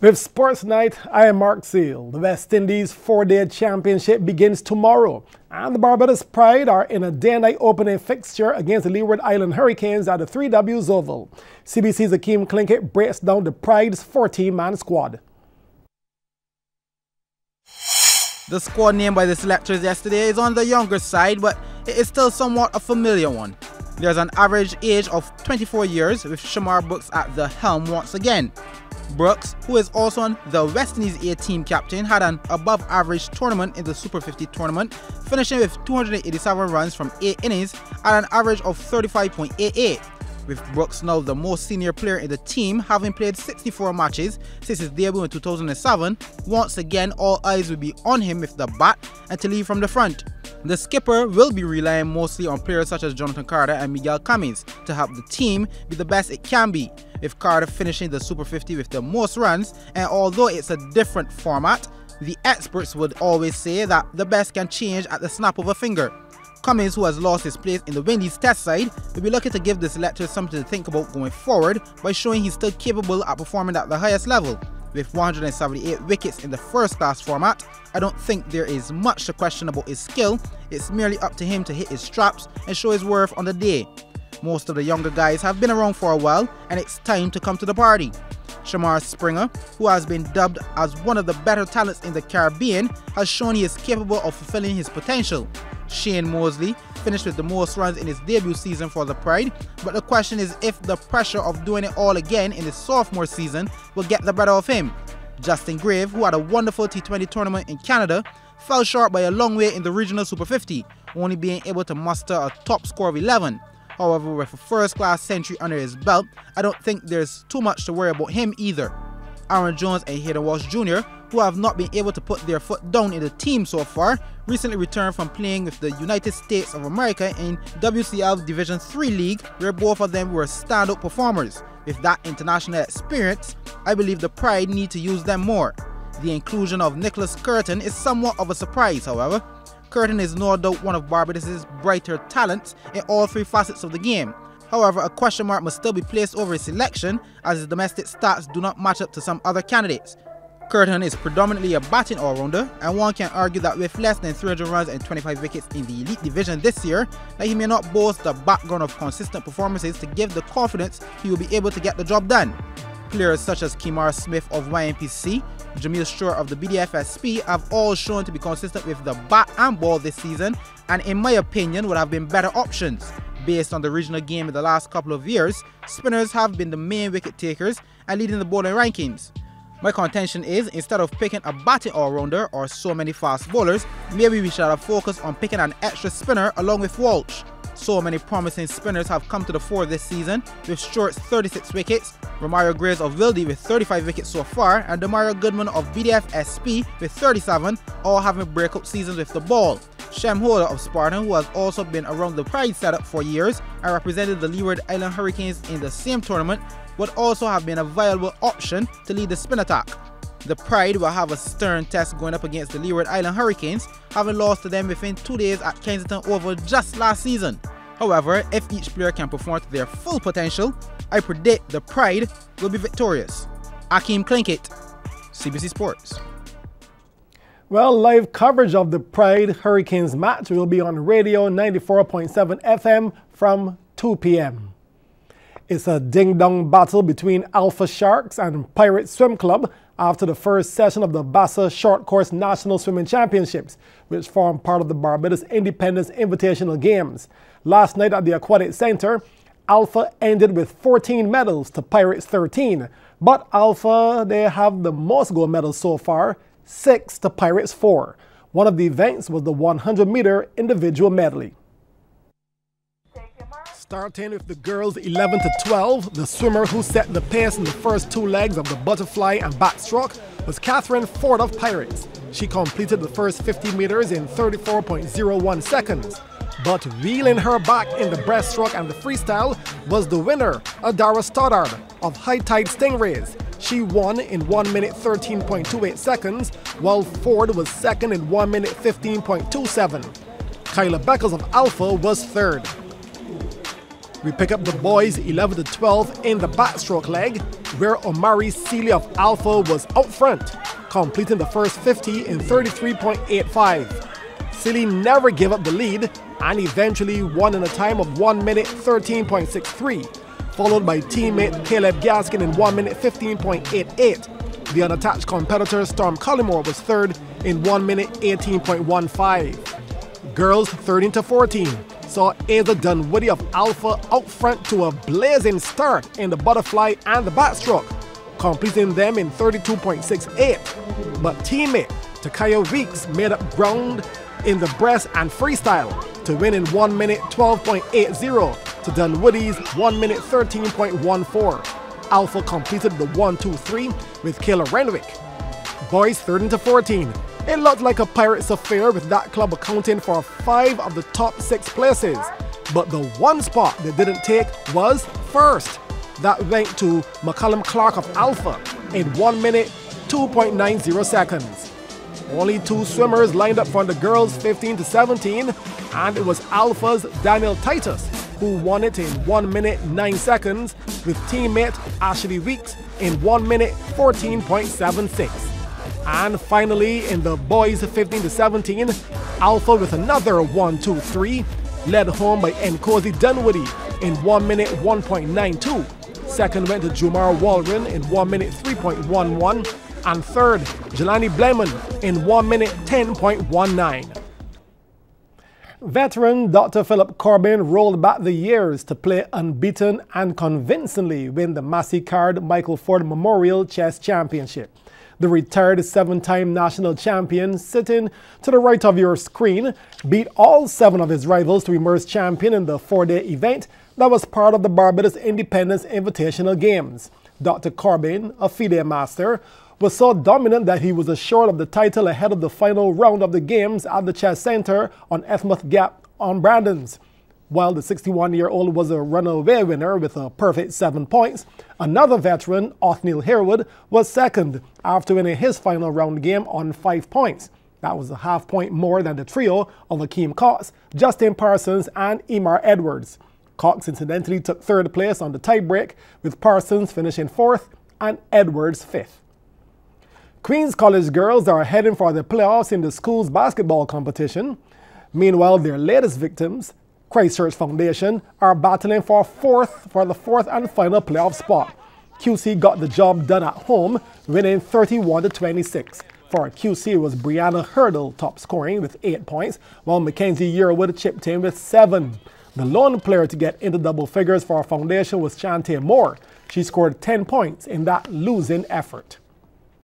With Sports Night, I am Mark Seal. The West Indies 4-day championship begins tomorrow, and the Barbados Pride are in a day-night opening fixture against the Leeward Island Hurricanes at the 3W's Oval. CBC's Akeem Clinkett breaks down the Pride's 14-man squad. The squad named by the selectors yesterday is on the younger side, but it is still somewhat a familiar one. There's an average age of 24 years, with Shamar Brooks at the helm once again. Brooks, who is also on the West Indies A-team captain, had an above-average tournament in the Super 50 tournament, finishing with 287 runs from 8 innings at an average of 35.88. With Brooks now the most senior player in the team, having played 64 matches since his debut in 2007, once again all eyes will be on him with the bat and to lead from the front. The skipper will be relying mostly on players such as Jonathan Carter and Miguel Cummins to help the team be the best it can be, with Carter finishing the Super 50 with the most runs. And although it's a different format, the experts would always say that the best can change at the snap of a finger. Cummins, who has lost his place in the Windies test side, will be looking to give the selectors something to think about going forward by showing he's still capable at performing at the highest level. With 178 wickets in the first-class format, I don't think there is much to question about his skill. It's merely up to him to hit his straps and show his worth on the day. Most of the younger guys have been around for a while, and it's time to come to the party. Shamar Springer, who has been dubbed as one of the better talents in the Caribbean, has shown he is capable of fulfilling his potential. Shane Mosley finished with the most runs in his debut season for the Pride, but the question is if the pressure of doing it all again in his sophomore season will get the better of him. Justin Grave, who had a wonderful T20 tournament in Canada, fell short by a long way in the regional Super 50, only being able to muster a top score of 11. However, with a first-class century under his belt, I don't think there's too much to worry about him either. Aaron Jones and Hayden Walsh Jr., who have not been able to put their foot down in the team so far, recently returned from playing with the United States of America in WCL Division III League, where both of them were standout performers. With that international experience, I believe the Pride need to use them more. The inclusion of Nicholas Curtin is somewhat of a surprise, however. Curtin is no doubt one of Barbados' brighter talents in all three facets of the game. However, a question mark must still be placed over his selection, as his domestic stats do not match up to some other candidates. Curtin is predominantly a batting all-rounder, and one can argue that with less than 300 runs and 25 wickets in the elite division this year, that he may not boast the background of consistent performances to give the confidence he will be able to get the job done. Players such as Kemar Smith of YMPC, Jamil Shore of the BDFSP have all shown to be consistent with the bat and ball this season, and in my opinion would have been better options. Based on the regional game in the last couple of years, spinners have been the main wicket takers and leading the bowling rankings. My contention is, instead of picking a batting all-rounder or so many fast bowlers, maybe we should have focused on picking an extra spinner along with Walsh. So many promising spinners have come to the fore this season, with Stewart's 36 wickets, Romario Graves of Wildy with 35 wickets so far, and Demario Goodman of BDF-SP with 37, all having breakout seasons with the ball. Shem Holder of Spartan, who has also been around the Pride setup for years and represented the Leeward Island Hurricanes in the same tournament, would also have been a viable option to lead the spin attack. The Pride will have a stern test going up against the Leeward Island Hurricanes, having lost to them within 2 days at Kensington Oval just last season. However, if each player can perform to their full potential, I predict the Pride will be victorious. Akeem Clinkett, CBC Sports. Well, live coverage of the Pride Hurricanes match will be on radio 94.7 FM from 2 p.m. It's a ding-dong battle between Alpha Sharks and Pirate Swim Club after the first session of the Bassa Short Course National Swimming Championships, which form part of the Barbados Independence Invitational Games. Last night at the Aquatic Center, Alpha ended with 14 medals to Pirates 13, but Alpha, they have the most gold medals so far, 6 to Pirates 4. One of the events was the 100-meter individual medley. Starting with the girls 11 to 12, the swimmer who set the pace in the first 2 legs of the butterfly and backstroke was Catherine Ford of Pirates. She completed the first 50 meters in 34.01 seconds. But wheeling her back in the breaststroke and the freestyle was the winner, Adara Stoddard of High Tide Stingrays. She won in 1 minute 13.28 seconds, while Ford was second in 1 minute 15.27. Kyla Beckles of Alpha was third. We pick up the boys 11-12 in the backstroke leg, where Omari Seeley of Alpha was out front, completing the first 50 in 33.85. Seeley never gave up the lead and eventually won in a time of 1 minute 13.63, followed by teammate Caleb Gaskin in 1 minute 15.88. The unattached competitor Storm Collymore was third in 1 minute 18.15. Girls 13-14 saw Asa Dunwoody of Alpha out front to a blazing start in the butterfly and the backstroke, completing them in 32.68. But teammate Takaya Weeks made up ground in the breast and freestyle to win in 1 minute 12.80 to Dunwoody's 1 minute 13.14. Alpha completed the 1-2-3 with Kayla Renwick. Boys 13-14. It looked like a Pirates affair, with that club accounting for 5 of the top 6 places. But the one spot they didn't take was first. That went to McCallum Clark of Alpha in 1 minute 2.90 seconds. Only 2 swimmers lined up for the girls 15-17, and it was Alpha's Daniel Titus who won it in 1 minute 9 seconds, with teammate Ashley Weeks in 1 minute 14.76. And finally, in the boys 15-17, Alpha with another 1-2-3, led home by Nkosi Dunwoody in 1 minute 1.92. Second went to Jumar Waldron in 1 minute 3.11, and third, Jelani Bleman in 1 minute 10.19. Veteran Dr. Philip Corbin rolled back the years to play unbeaten and convincingly win the Massey Card Michael Ford Memorial Chess Championship. The retired 7-time national champion, sitting to the right of your screen, beat all 7 of his rivals to emerge champion in the 4-day event that was part of the Barbados Independence Invitational Games. Dr. Corbin, a FIDE master, was so dominant that he was assured of the title ahead of the final round of the games at the Chess Center on Esmouth Gap on Brandons. While the 61-year-old was a runaway winner with a perfect 7 points, another veteran, Othniel Harewood, was second after winning his final round game on 5 points. That was a half point more than the trio of Akeem Cox, Justin Parsons, and Emar Edwards. Cox incidentally took 3rd place on the tiebreak, with Parsons finishing 4th and Edwards 5th. Queens College girls are heading for the playoffs in the school's basketball competition. Meanwhile, their latest victims, Christchurch Foundation, are battling for the 4th and final playoff spot. QC got the job done at home, winning 31-26. For QC, it was Brianna Hurdle top scoring with 8 points, while Mackenzie Yearwood chipped in with 7. The lone player to get into double figures for our foundation was Chante Moore. She scored 10 points in that losing effort.